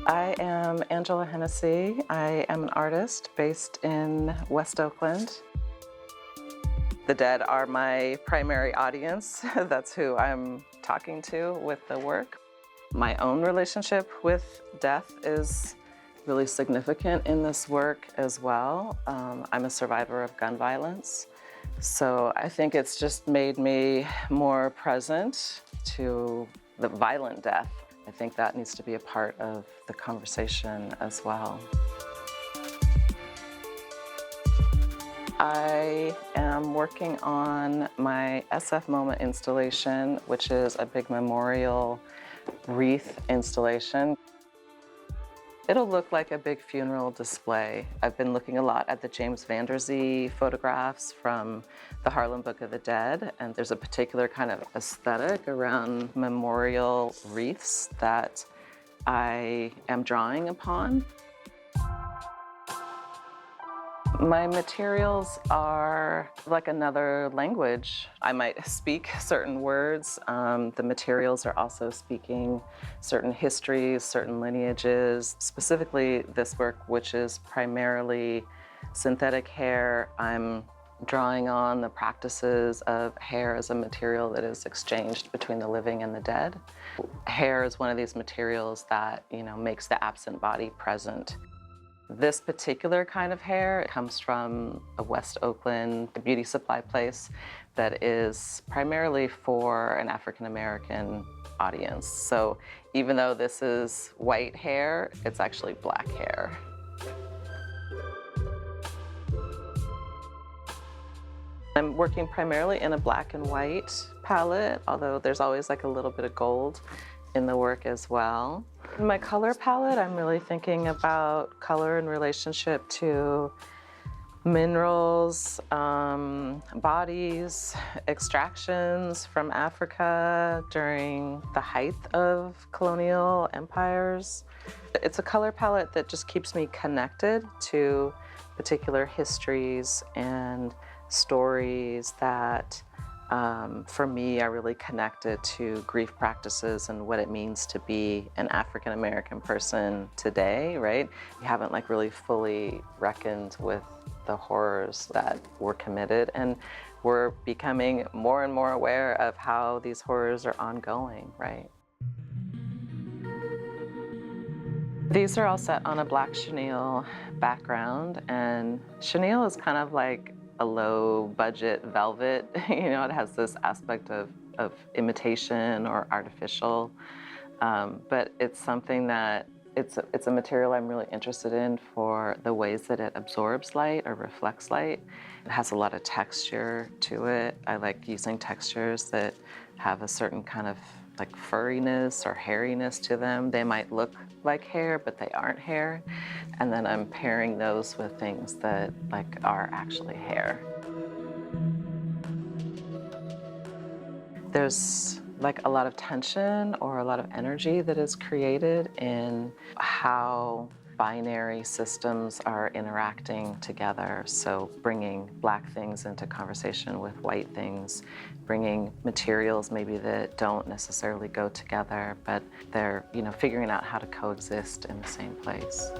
I am Angela Hennessy. I am an artist based in West Oakland. The Dead are my primary audience. That's who I'm talking to with the work. My own relationship with death is really significant in this work as well. I'm a survivor of gun violence. So I think it's just made me more present to the violent death. I think that needs to be a part of the conversation as well. I am working on my SF Moment installation, which is a big memorial wreath installation. It'll look like a big funeral display. I've been looking a lot at the James Van Der Zee photographs from the Harlem Book of the Dead, and there's a particular kind of aesthetic around memorial wreaths that I am drawing upon. My materials are like another language. I might speak certain words. The materials are also speaking certain histories, certain lineages. Specifically this work, which is primarily synthetic hair, I'm drawing on the practices of hair as a material that is exchanged between the living and the dead. Hair is one of these materials that, makes the absent body present. This particular kind of hair comes from a West Oakland beauty supply place that is primarily for an African-American audience. So even though this is white hair, it's actually black hair. I'm working primarily in a black and white palette, although there's always like a little bit of gold in the work as well. In my color palette, I'm really thinking about color in relationship to minerals, bodies, extractions from Africa during the height of colonial empires. It's a color palette that just keeps me connected to particular histories and stories that for me, are really connected to grief practices and what it means to be an African-American person today, right? We haven't really fully reckoned with the horrors that were committed, and we're becoming more and more aware of how these horrors are ongoing, right? These are all set on a black chenille background, and chenille is kind of like a low-budget velvet. It has this aspect of imitation or artificial, but it's something that it's a material I'm really interested in for the ways that it absorbs light or reflects light. It has a lot of texture to it. I like using textures that have a certain kind of furriness or hairiness to them. They might look like hair, but they aren't hair. And then I'm pairing those with things that are actually hair. There's a lot of tension or a lot of energy that is created in how binary systems are interacting together. So bringing black things into conversation with white things, bringing materials maybe that don't necessarily go together, but they're, figuring out how to coexist in the same place.